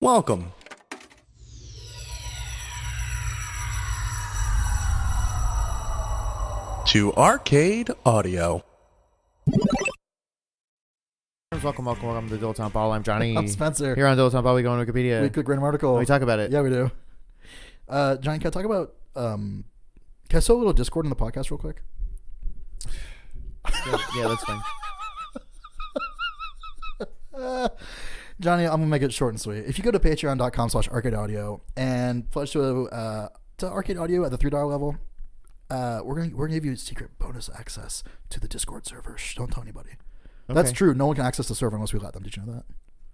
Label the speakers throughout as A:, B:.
A: Welcome to Arcade Audio.
B: Welcome to Dilettante Ball. I'm Johnny.
C: I'm Spencer.
B: Here on Dilettante Ball, we go on Wikipedia.
C: We click random article.
B: We talk about it.
C: Yeah, we do. Johnny, can I talk about... can I show a little Discord in the podcast real quick?
B: Yeah, that's fine.
C: Johnny, I'm going to make it short and sweet. If you go to patreon.com/arcadeaudio and pledge to Arcade Audio at the $3 level, we're gonna give you secret bonus access to the Discord server. Shh, don't tell anybody. Okay. That's true. No one can access the server unless we let them. Did you know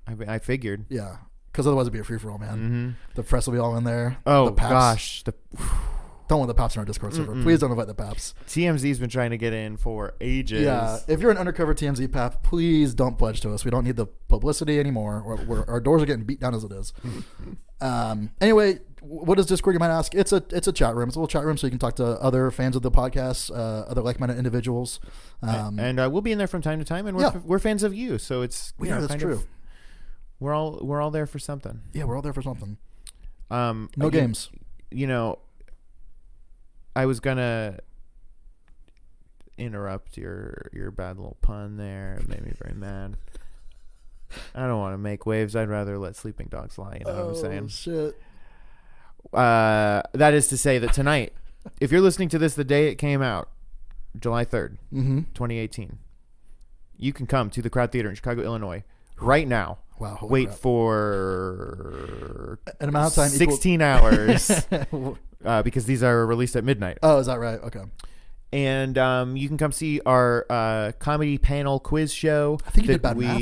C: that?
B: I figured.
C: Yeah, because otherwise it'd be a free-for-all, man.
B: Mm-hmm.
C: The press will be all in there.
B: Oh,
C: the Paps.
B: gosh.
C: Don't want the Paps in our Discord server. Please don't invite the Paps.
B: TMZ's been trying to get in for ages.
C: Yeah, if you're an undercover TMZ Pap, please don't pledge to us. We don't need the publicity anymore. Our doors are getting beat down as it is. Anyway, what is Discord, you might ask? It's a chat room. It's a little chat room so you can talk to other fans of the podcast, other like-minded individuals.
B: And we'll be in there from time to time, and we're fans of you, so it's
C: that's true.
B: We're all there for something.
C: Yeah, we're all there for something.
B: No games. I was gonna interrupt your bad little pun there. It made me very mad. I don't want to make waves. I'd rather let sleeping dogs lie. You know what I'm saying?
C: Shit.
B: That is to say that tonight, if you're listening to this the day it came out, July 3rd, 2018, you can come to the Crowd Theater in Chicago, Illinois, right now.
C: Wow.
B: Wait for
C: an amount of time
B: 16 hours because these are released at midnight.
C: Oh, is that right? Okay.
B: And you can come see our comedy panel quiz show.
C: I think you did bad math.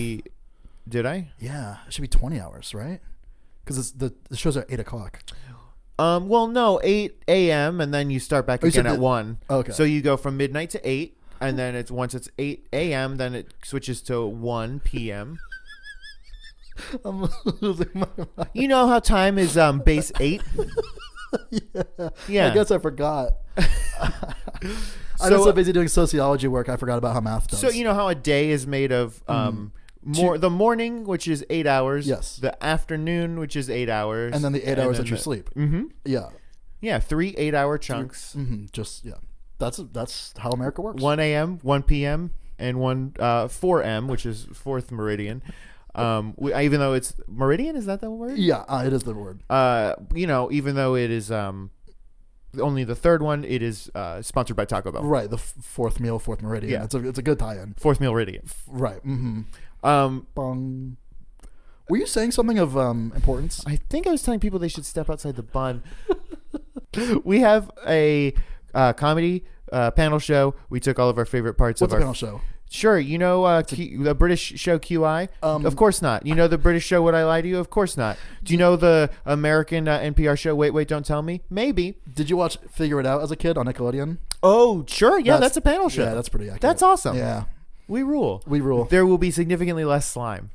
B: Did I?
C: Yeah, it should be 20 hours, right? Because the shows are at 8 o'clock.
B: Well, no, 8 a.m. and then you start back again at 1.
C: Okay.
B: So you go from midnight to 8, and then once it's 8 a.m., then it switches to 1 p.m.
C: I'm losing my mind.
B: You know how time is base 8? Yeah.
C: I guess I forgot. I was so busy doing sociology work, I forgot about how math does.
B: So you know how a day is made of the morning, which is 8 hours.
C: Yes.
B: The afternoon, which is 8 hours.
C: And then the 8 hours that you sleep.
B: Mm-hmm.
C: Yeah.
B: Yeah, 3 8-hour chunks.
C: That's how America works.
B: 1 a.m., 1 p.m., and 4 m, which is fourth meridian. Even though it's meridian, is that the word?
C: Yeah, it is the word.
B: Even though it is only the third one, it is sponsored by Taco Bell.
C: Right, the fourth meal, fourth meridian. Yeah. It's a good tie-in.
B: Fourth meal meridian.
C: Right. Mm-hmm. Bong. Were you saying something of importance?
B: I think I was telling people they should step outside the bun. We have a comedy panel show. We took all of our favorite parts
C: What's
B: of our
C: panel show.
B: Sure, the British show QI? Of course not. You know the British show Would I Lie to You? Of course not. Do you know the American NPR show Wait, Don't Tell Me? Maybe.
C: Did you watch Figure It Out as a kid on Nickelodeon?
B: Oh, sure. Yeah, that's a panel show.
C: Yeah, that's pretty accurate.
B: That's awesome.
C: Yeah.
B: We rule.
C: There
B: will be significantly less slime.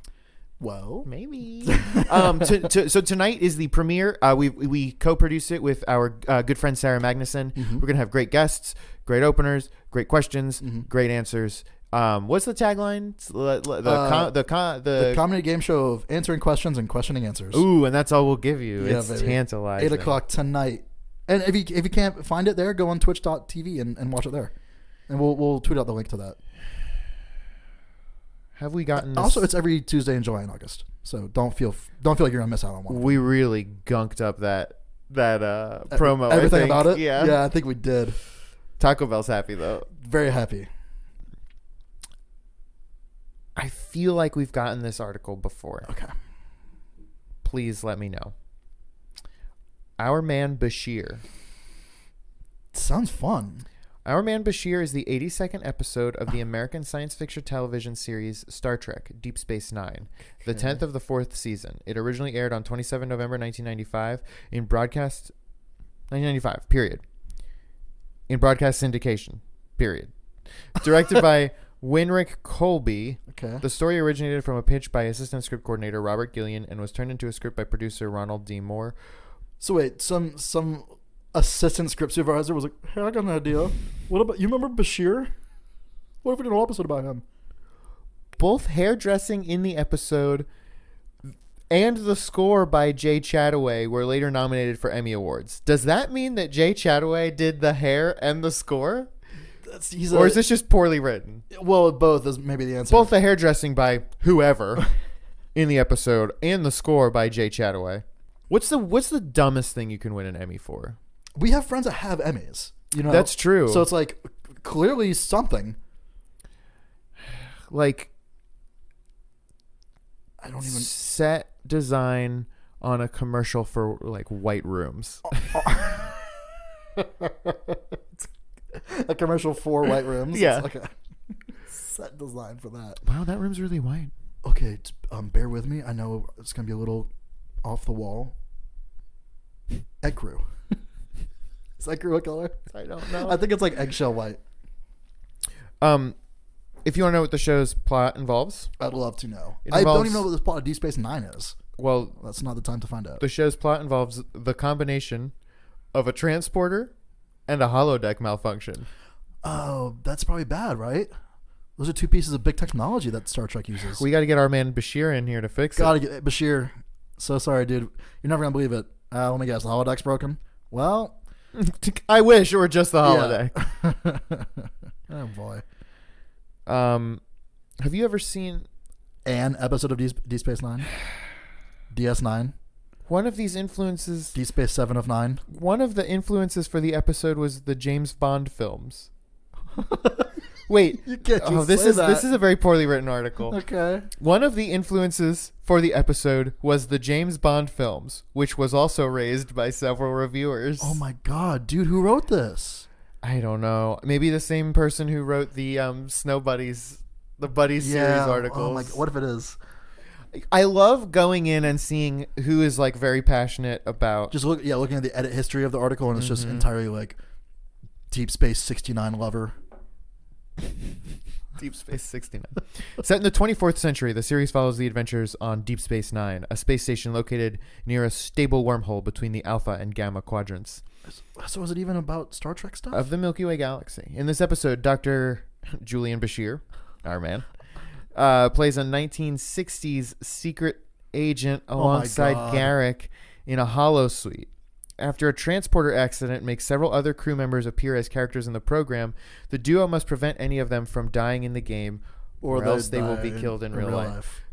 C: Well,
B: maybe. So tonight is the premiere. We co-produce it with our good friend Sarah Magnuson. Mm-hmm. We're gonna have great guests, great openers, great questions, great answers. What's the tagline? The
C: comedy game show of answering questions and questioning answers.
B: Ooh, and that's all we'll give you.
C: Yeah,
B: it's
C: baby.
B: Tantalizing.
C: 8 o'clock tonight. And if you can't find it there, go on twitch.tv and watch it there. And we'll tweet out the link to that.
B: Have we gotten this?
C: Also, it's every Tuesday in July and August. So don't feel like you're gonna miss out on one.
B: We really gunked up that promo.
C: Everything about it?
B: Yeah,
C: I think we did.
B: Taco Bell's happy though.
C: Very happy.
B: I feel like we've gotten this article before.
C: Okay.
B: Please let me know. Our man Bashir.
C: Sounds fun.
B: Our Man Bashir is the 82nd episode of the American science fiction television series Star Trek Deep Space Nine, the 10th of the 4th season. It originally aired on 27 November 1995 in broadcast 1995, period. In broadcast syndication, period. Directed by Winrick Colby.
C: Okay.
B: The story originated from a pitch by assistant script coordinator Robert Gillian and was turned into a script by producer Ronald D. Moore.
C: So wait, some assistant script supervisor was like, "Hey, I got an idea. What about you? Remember Bashir? What if we did an episode about him?"
B: Both hairdressing in the episode and the score by Jay Chataway were later nominated for Emmy Awards. Does that mean that Jay Chataway did the hair and the score? Or is this just poorly written?
C: Well, both is maybe the answer.
B: Both the hairdressing by whoever in the episode and the score by Jay Chataway. What's the dumbest thing you can win an Emmy for?
C: We have friends that have Emmys. You know,
B: that's true.
C: So it's like clearly something.
B: Like,
C: I don't even
B: set design on a commercial for like white rooms.
C: A commercial for white rooms.
B: Yeah.
C: It's like a set design for that.
B: Wow, that room's really white.
C: Okay, bear with me. I know it's gonna be a little off the wall. Egg crew. Is egg crew a color?
B: I don't know.
C: I think it's like eggshell white.
B: If you want to know what the show's plot involves,
C: I'd love to know.
B: I
C: don't even know what the plot of Deep Space Nine is.
B: Well,
C: that's not the time to find out.
B: The show's plot involves the combination of a transporter and a holodeck malfunction.
C: Oh, that's probably bad, right? Those are two pieces of big technology that Star Trek uses.
B: We got to get our man Bashir in here to fix
C: it.
B: Get
C: Bashir. So sorry, dude. You're never gonna believe it. Let me guess. The holodeck's broken. Well,
B: I wish, or just the holodeck.
C: Yeah. Oh boy.
B: Have you ever seen
C: an episode of Deep Space Nine? DS9.
B: One of these influences.
C: Deep Space 7 of 9.
B: One of the influences for the episode was the James Bond films. Wait,
C: you can't just
B: this
C: say
B: is
C: that.
B: This is a very poorly written article.
C: Okay.
B: One of the influences for the episode was the James Bond films, which was also raised by several reviewers.
C: Oh my god, dude, who wrote this?
B: I don't know. Maybe the same person who wrote the Snow Buddies, the Buddies series articles.
C: Oh my, what if it is?
B: I love going in and seeing who is like very passionate about.
C: Just looking at the edit history of the article, and it's just entirely like Deep Space 69 lover.
B: Deep Space 69. Set in the 24th century, the series follows the adventures on Deep Space Nine, a space station located near a stable wormhole between the Alpha and Gamma quadrants.
C: So is it even about Star Trek stuff?
B: Of the Milky Way galaxy. In this episode, Dr. Julian Bashir, our man, plays a 1960s secret agent alongside Garrick in a holosuite. After a transporter accident makes several other crew members appear as characters in the program, the duo must prevent any of them from dying in the game, or else they will be killed in real life.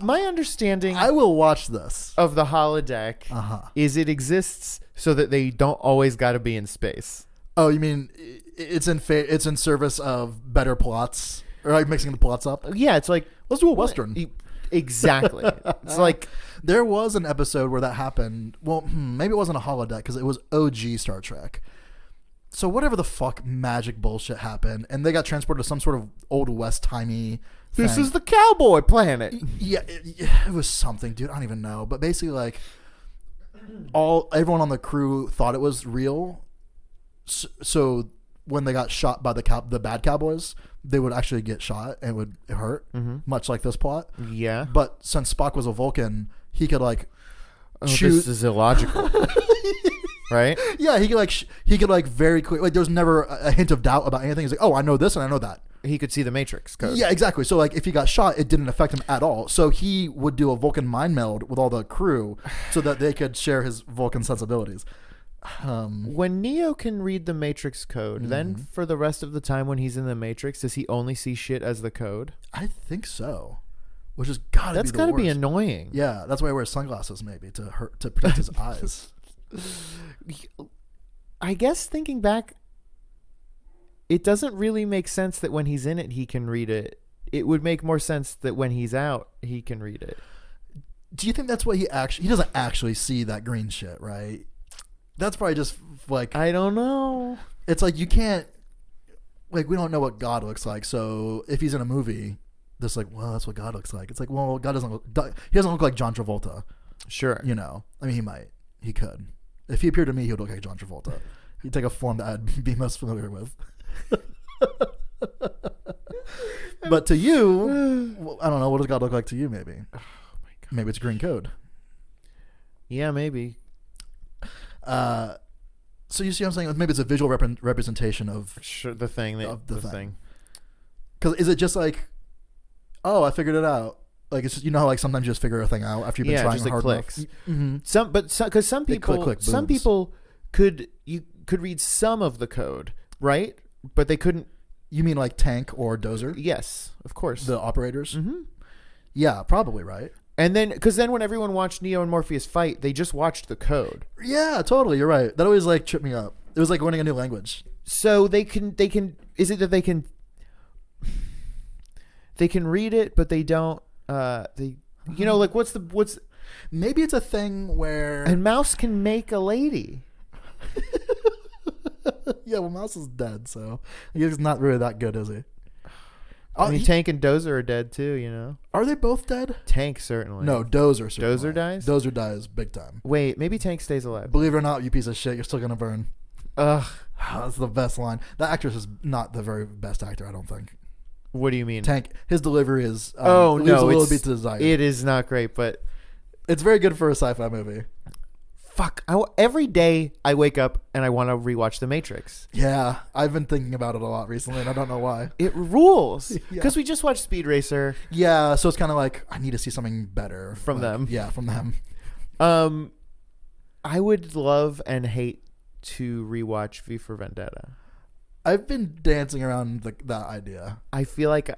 B: My understanding,
C: I will watch this,
B: of the holodeck is it exists so that they don't always got to be in space.
C: Oh, you mean it's in service of better plots, or like mixing the plots up?
B: Yeah, it's like,
C: let's do a Western.
B: Exactly. It's like,
C: there was an episode where that happened. Well, maybe it wasn't a holodeck because it was OG Star Trek. So whatever the fuck magic bullshit happened, and they got transported to some sort of old West timey.
B: This is the cowboy planet.
C: Yeah, it was something, dude. I don't even know. But basically, like, everyone on the crew thought it was real. So when they got shot by the bad cowboys, they would actually get shot and it would hurt, much like this plot.
B: Yeah.
C: But since Spock was a Vulcan, he could like
B: shoot. This is illogical. Right?
C: Yeah, he could like very quick. Like there was never a hint of doubt about anything. He's like, oh, I know this and I know that.
B: He could see the Matrix code.
C: Yeah, exactly. So like if he got shot, it didn't affect him at all. So he would do a Vulcan mind meld with all the crew so that they could share his Vulcan sensibilities.
B: When Neo can read the Matrix code, then for the rest of the time when he's in the Matrix, does he only see shit as the code?
C: I think so. Which has got to be the worst.
B: That's got to be annoying.
C: Yeah, that's why he wears sunglasses maybe to protect his eyes.
B: I guess thinking back, it doesn't really make sense that when he's in it, he can read it. It would make more sense that when he's out, he can read it.
C: Do you think that's what he doesn't actually see that green shit, right? That's probably just like,
B: I don't know.
C: It's like you can't, like, we don't know what God looks like. So if he's in a movie, just like, well, that's what God looks like. It's like, well, he doesn't look like John Travolta.
B: Sure.
C: You know, I mean, he could. If he appeared to me, he would look like John Travolta. He'd take a form that I'd be most familiar with. But to you, I don't know. What does God look like to you? Maybe. Oh my God. Maybe it's green code.
B: Yeah, maybe.
C: So you see what I'm saying? Maybe it's a visual representation of
B: the thing.
C: Because is it just like, oh, I figured it out, Like it's just, you know how like sometimes you just figure a thing out after you've been trying
B: just like
C: hard
B: clicks.
C: enough.
B: Because some people,
C: click,
B: some
C: booms.
B: people could read some of the code, right? But they couldn't.
C: You mean like Tank or Dozer?
B: Yes, of course.
C: The operators?
B: Mm-hmm.
C: Yeah, probably, right?
B: And then, because then when everyone watched Neo and Morpheus fight, they just watched the code.
C: Yeah, totally. You're right. That always like tripped me up. It was like learning a new language.
B: So they can. Is it that they can read it, but they don't. You know, like what's
C: Maybe it's a thing where
B: and Mouse can make a lady.
C: yeah, well, Mouse is dead, so he's not really that good, is he?
B: I mean, Tank and Dozer are dead too. You know,
C: Are they both dead?
B: Tank certainly.
C: No, Dozer certainly.
B: Dozer dies?
C: Dozer dies big time.
B: Wait, maybe Tank stays alive.
C: Believe it or not, you piece of shit, you're still gonna burn.
B: Ugh.
C: That's the best line. That actress is not the very best actor, I don't think.
B: What do you mean?
C: Tank, his delivery is leaves
B: no,
C: a little bit to desire.
B: it is not great, but
C: It's very good for a sci-fi movie.
B: fuck. Every day I wake up and I want to rewatch The Matrix.
C: Yeah, I've been thinking about it a lot recently, and I don't know why.
B: It rules
C: Yeah.
B: because we just watched Speed Racer.
C: Yeah, so it's kind of like I need to see something better
B: From them.
C: Yeah, from them.
B: I would love and hate to rewatch V for Vendetta.
C: I've been dancing around that idea.
B: I feel like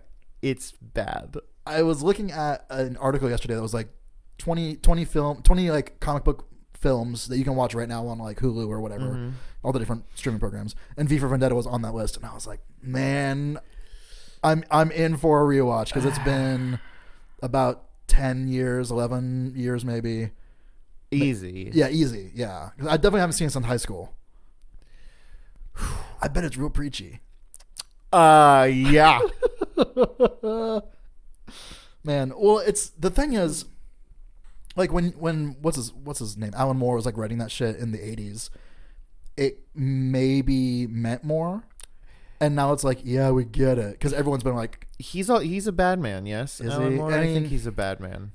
B: it's bad.
C: I was looking at an article yesterday that was like 20 like comic book films that you can watch right now on like Hulu or whatever, all the different streaming programs, and V for Vendetta was on that list, and I was like, man, I'm in for a rewatch because it's been about 10 years, 11 years maybe.
B: Easy.
C: Yeah, easy. Yeah, 'cause I definitely haven't seen it since high school. I bet it's real preachy.
B: Yeah.
C: Man, well, it's the thing is, like when what's his name? Alan Moore was like writing that shit in the 80s. It maybe meant more, and now it's like, yeah, we get it, because everyone's been like,
B: He's a bad man, yes.
C: Is
B: Alan
C: he?
B: Moore,
C: I
B: I
C: mean,
B: think he's a bad man.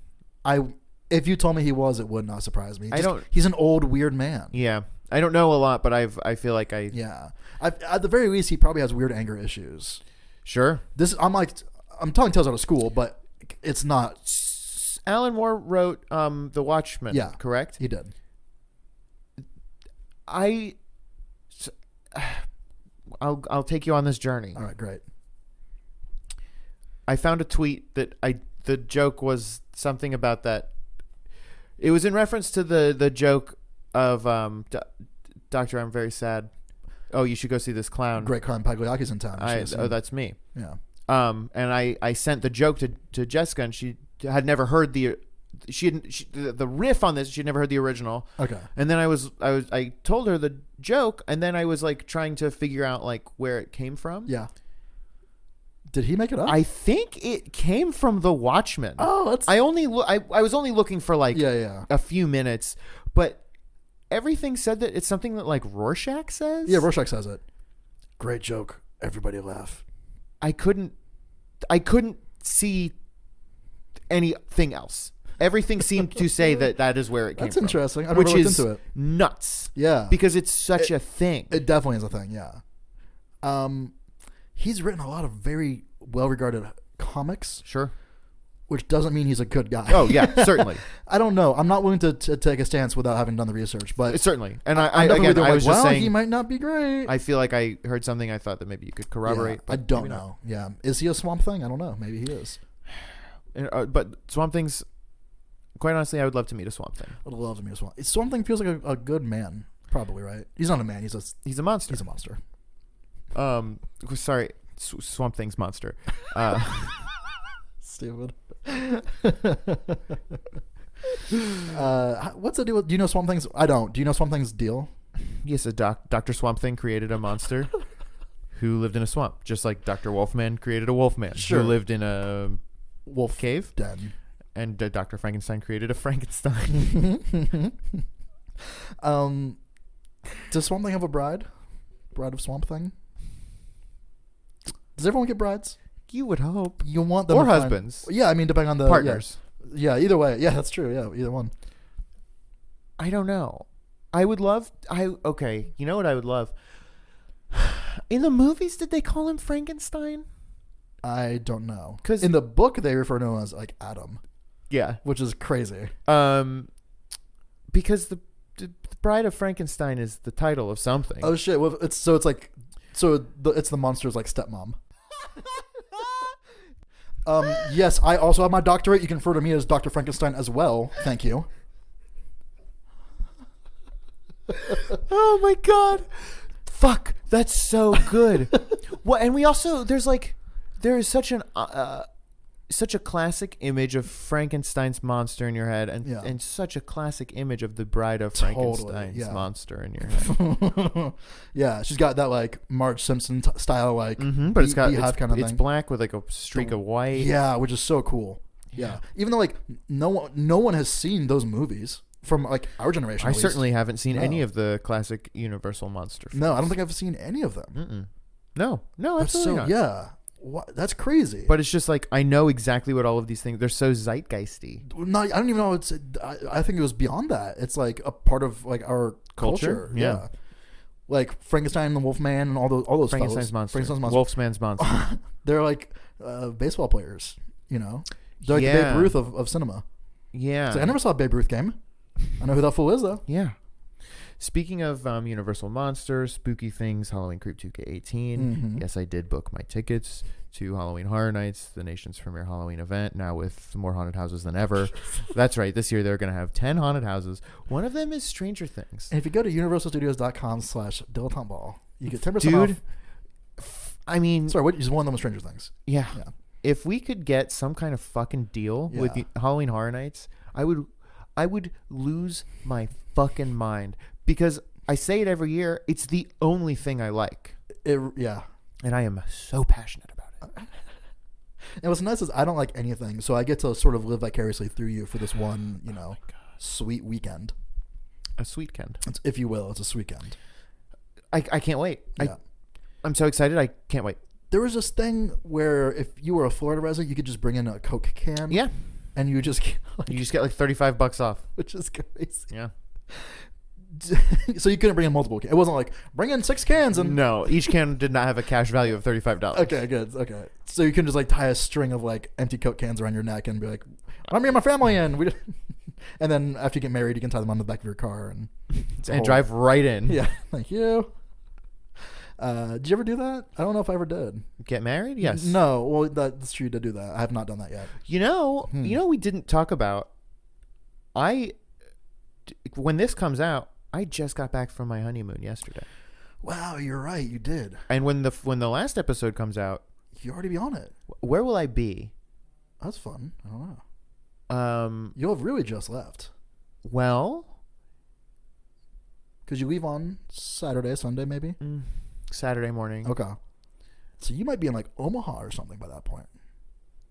C: if you told me he was, it would not surprise me.
B: I don't-
C: He's an old weird man.
B: Yeah. I don't know a lot, but I feel like I
C: Yeah. At the very least, he probably has weird anger issues.
B: Sure.
C: I'm telling tales out of school, but it's not.
B: Alan Moore wrote The Watchmen,
C: Yeah.
B: correct?
C: He did.
B: I'll take you on this journey.
C: All right, great.
B: I found a tweet that the joke was something about that. It was in reference to the joke of Doctor, I'm very sad. Oh, you should go see this clown.
C: Great Clown Pagliaci's in town.
B: That's me.
C: Yeah.
B: And I sent the joke to Jessica, and she had never heard the riff on this. She'd never heard the original.
C: Okay.
B: And then I told her the joke, and then I was like trying to figure out like where it came from.
C: Yeah. Did he make it up?
B: I think it came from The Watchmen.
C: Oh, that's.
B: I was only looking for like
C: Yeah.
B: a few minutes, but everything said that it's something that like Rorschach says.
C: Yeah, Rorschach says it. Great joke. Everybody laugh.
B: I couldn't see anything else. Everything seemed to say that is where it came
C: That's
B: from.
C: interesting. I never
B: which
C: looked
B: is
C: into it.
B: nuts.
C: Yeah.
B: Because it's such a thing.
C: It definitely is a thing, yeah. He's written a lot of very well-regarded comics,
B: Sure.
C: which doesn't mean he's a good guy.
B: Oh yeah, certainly.
C: I don't know. I'm not willing to take a stance without having done the research, but
B: Certainly. And
C: I'm definitely
B: again, I
C: like,
B: was just saying
C: he might not be great.
B: I feel like I heard something I thought that maybe you could corroborate.
C: Yeah,
B: but
C: I don't
B: maybe not.
C: know. Yeah. Is he a Swamp Thing? I don't know. Maybe he is.
B: But Swamp Thing's, quite honestly, I would love to meet a Swamp Thing.
C: I would love to meet a Swamp. Swamp Thing feels like a good man, probably, right? He's not a man. He's
B: He's a monster.
C: a monster.
B: Sorry, Swamp Thing's monster.
C: Stupid. What's the deal with, do you know Swamp Thing's? I don't. Do you know Swamp Thing's deal?
B: Yes, Dr. Swamp Thing created a monster who lived in a swamp, just like Dr. Wolfman created a wolfman
C: Sure.
B: who lived in a
C: Wolf
B: cave.
C: Den.
B: And Dr. Frankenstein created a Frankenstein.
C: Does Swamp Thing have a bride? Bride of Swamp Thing? Does everyone get brides?
B: You would hope.
C: You want them
B: Or
C: to find-
B: husbands.
C: Yeah, I mean, depending on the
B: Partners.
C: Yeah, either way. Yeah, that's true. Yeah, either one.
B: I don't know. I would love. Okay. You know what I would love? In the movies, did they call him Frankenstein?
C: I don't know.
B: 'Cause-
C: in the book they refer to him as like Adam,
B: Yeah.
C: which is crazy.
B: Because the Bride of Frankenstein is the title of something.
C: Oh shit! Well, it's like it's the monster's like stepmom. Yes, I also have my doctorate. You can refer to me as Dr. Frankenstein as well. Thank you.
B: Oh my god. Fuck, that's so good. Well, and we also there is such a classic image of Frankenstein's monster in your head, and such a classic image of the Bride of Frankenstein's monster in your head.
C: Yeah, she's got that like Marge Simpson style like,
B: but it's kind of
C: thing.
B: It's black with like a streak of white.
C: Yeah, which is so cool. Yeah, even though like no one has seen those movies from like our generation.
B: I certainly haven't seen any of the classic Universal monster films.
C: No, I don't think I've seen any of them.
B: No, absolutely not.
C: Yeah. What? That's crazy.
B: But it's just like I know exactly what all of these things. They're so zeitgeisty.
C: No, I don't even know. I think it was beyond that. It's like a part of like our culture. Yeah. Like Frankenstein and the Wolfman and all those
B: Frankenstein's monster. Wolfman's monster.
C: They're like baseball players. You know, they're like the Babe Ruth of cinema.
B: Yeah.
C: So I never saw a Babe Ruth game. I know who that fool is though.
B: Yeah. Speaking of Universal Monsters, spooky things, Halloween Creep 2K18. Yes, I did book my tickets to Halloween Horror Nights, the nation's premier Halloween event, now with more haunted houses than ever. That's right. This year they're going to have 10 haunted houses. One of them is Stranger Things.
C: And if you go to universalstudios.com/dilettanteball, you get 10% off.
B: I mean...
C: Sorry, what is one of them was Stranger Things?
B: Yeah. If we could get some kind of fucking deal with the Halloween Horror Nights, I would lose my fucking mind. Because I say it every year, it's the only thing I like. And I am so passionate about it.
C: And what's nice is I don't like anything, so I get to sort of live vicariously through you for this one, sweet weekend.
B: A sweet weekend.
C: If you will, it's a sweet weekend.
B: I can't wait.
C: Yeah.
B: I'm so excited. I can't wait.
C: There was this thing where if you were a Florida resident, you could just bring in a Coke can.
B: Yeah.
C: And you just get
B: like $35 off.
C: Which is crazy.
B: Yeah.
C: So you couldn't bring in multiple cans. It wasn't like bring in 6 cans and
B: no, each can did not have a cash value of $35.
C: Okay, good. Okay, so you can just like tie a string of like empty Coke cans around your neck and be like, "I'm bringing my family in." And then after you get married, you can tie them on the back of your car and
B: drive right in.
C: Yeah, thank you. Did you ever do that? I don't know if I ever did.
B: Get married? Yes.
C: No. Well, that's true to do that. I have not done that yet.
B: You know, we didn't talk about. When this comes out, I just got back from my honeymoon yesterday.
C: Wow, you're right. You did.
B: And when the last episode comes out,
C: you already be on it.
B: Where will I be?
C: That's fun. I don't know. You'll have really just left.
B: Well,
C: because you leave on Saturday, Sunday, maybe.
B: Saturday morning.
C: Okay. So you might be in like Omaha or something by that point.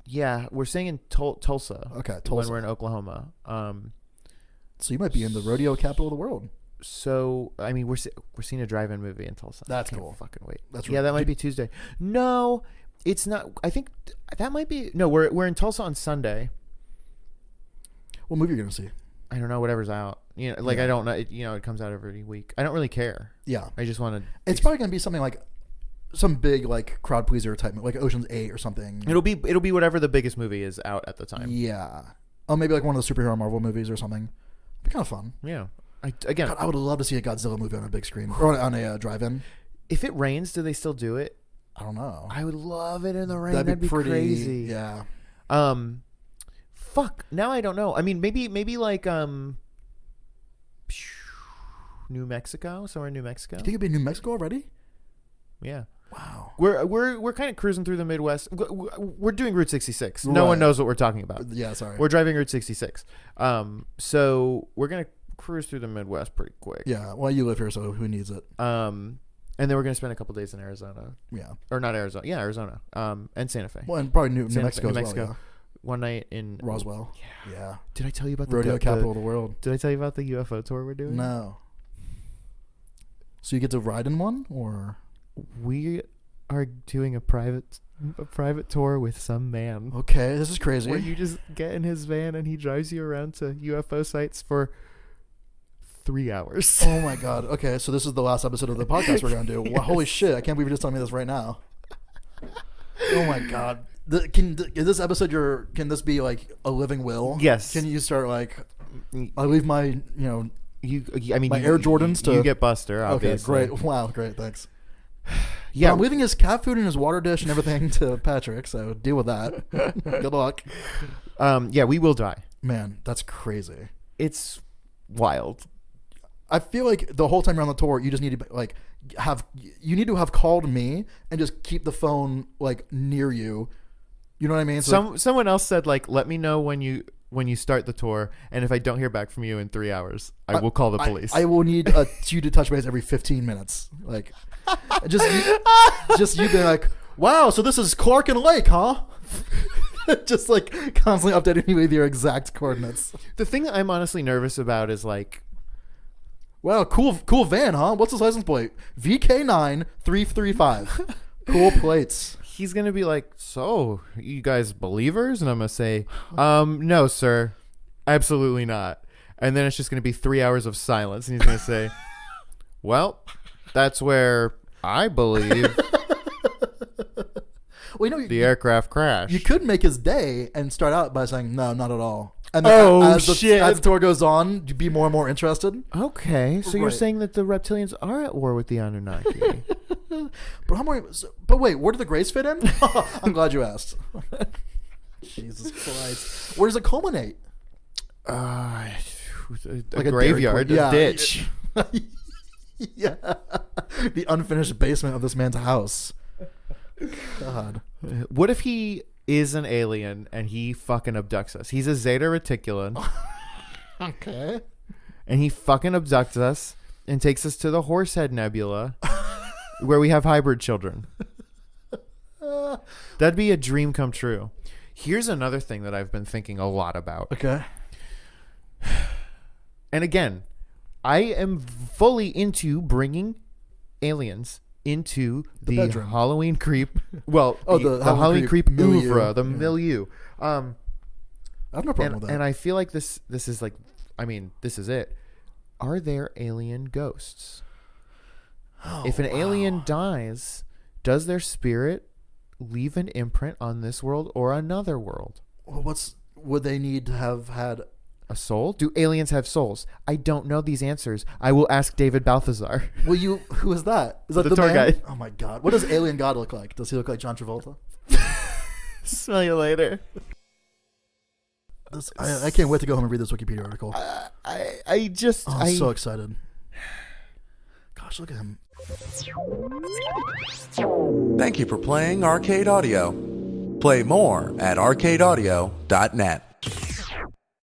B: Yeah, we're staying in Tulsa.
C: Okay, Tulsa.
B: When we're in Oklahoma.
C: So you might be in the rodeo capital of the world.
B: So I mean, we're seeing a drive-in movie in Tulsa.
C: That's
B: I can't
C: cool.
B: Fucking wait.
C: That's
B: that might be Tuesday. No, it's not. I think that might be. No, we're in Tulsa on Sunday.
C: What movie are you gonna see?
B: I don't know. Whatever's out. I don't know. It comes out every week. I don't really care.
C: Yeah.
B: I just want to.
C: It's probably gonna be something like some big like crowd pleaser type, like Ocean's 8 or something.
B: It'll be whatever the biggest movie is out at the time.
C: Yeah. Oh, maybe like one of the superhero Marvel movies or something. It'd be kind of fun.
B: Yeah.
C: God, I would love to see a Godzilla movie on a big screen or on a drive-in.
B: If it rains, do they still do it?
C: I don't know.
B: I would love it in the rain. That'd be pretty crazy.
C: Yeah.
B: Fuck. Now I don't know. I mean, maybe like New Mexico, somewhere in New Mexico.
C: You think it'd be New Mexico already?
B: Yeah.
C: Wow.
B: We're kind of cruising through the Midwest. We're doing Route 66. No one knows what we're talking about.
C: Yeah, sorry.
B: We're driving Route 66. So we're gonna cruise through the Midwest pretty quick.
C: Yeah. Well, you live here, so who needs it?
B: And then we're gonna spend a couple days in Arizona.
C: Yeah.
B: Or not Arizona. Yeah, Arizona. And Santa Fe.
C: Well, and probably New Mexico as well. Yeah.
B: One night in
C: Roswell.
B: Yeah.
C: Yeah.
B: Did I tell you about
C: the rodeo capital of the world?
B: Did I tell you about the UFO tour we're doing?
C: No. So you get to ride in one, or
B: we are doing a private tour with some man.
C: Okay, this is crazy.
B: Where you just get in his van and he drives you around to UFO sites for 3 hours.
C: Oh my god. Okay, so this is the last episode of the podcast we're gonna do. Well, holy shit! I can't believe you're just telling me this right now. Oh my god. Is this episode can this be like a living will?
B: Yes.
C: Can you start like, I leave my, my Air Jordans to...
B: You get Buster, obviously.
C: Okay, great. Wow, great, thanks.
B: Yeah.
C: But I'm leaving his cat food and his water dish and everything to Patrick, so deal with that. Good luck.
B: Yeah, we will die.
C: Man, that's crazy.
B: It's wild.
C: I feel like the whole time you're on the tour, you just need to like you need to have called me and just keep the phone like near you. You know what I mean? So
B: Someone else said like, let me know when you start the tour, and if I don't hear back from you in 3 hours, I will call the police.
C: I will need you to touch base every 15 minutes. Like, just you being like, wow, so this is Clark and Lake, huh? Just like constantly updating me with your exact coordinates.
B: The thing that I'm honestly nervous about is like,
C: wow, cool van, huh? What's his license plate? VK9335. Cool plates.
B: He's gonna be like, so you guys believers? And I'm gonna say, no, sir, absolutely not. And then it's just gonna be 3 hours of silence, and he's gonna say, well, that's where I believe the aircraft crashed.
C: You could make his day and start out by saying, no, not at all. And
B: as
C: the tour goes on, you be more and more interested.
B: Okay, so you're
C: Right.
B: saying that the reptilians are at war with the Anunnaki.
C: But wait, where do the Greys fit in? I'm glad you asked. Jesus Christ. Where does it culminate?
B: A
C: Like a
B: graveyard,
C: dairy
B: a
C: queen.
B: ditch.
C: Yeah. The unfinished basement of this man's house. God.
B: What if he is an alien and he fucking abducts us? He's a Zeta Reticulan.
C: Okay.
B: And he fucking abducts us and takes us to the Horsehead Nebula where we have hybrid children. That'd be a dream come true. Here's another thing that I've been thinking a lot about.
C: Okay.
B: And again, I am fully into bringing aliens into the
C: bedroom.
B: Halloween creep. Well,
C: the
B: Halloween creep
C: milieu.
B: oeuvre, the
C: Yeah.
B: milieu.
C: I have no problem with that.
B: And I feel like this is like, I mean, this is it. Are there alien ghosts? If an alien dies, does their spirit leave an imprint on this world or another world?
C: Well, would they need to have had
B: A soul? Do aliens have souls? I don't know these answers. I will ask David Balthazar.
C: who is that? Is that
B: The
C: the
B: tour
C: man?
B: guide.
C: Oh my God. What does alien God look like? Does he look like John Travolta?
B: Smell you later.
C: I can't wait to go home and read this Wikipedia article.
B: I'm
C: so excited. Gosh, look at him.
A: Thank you for playing Arcade Audio. Play more at arcadeaudio.net.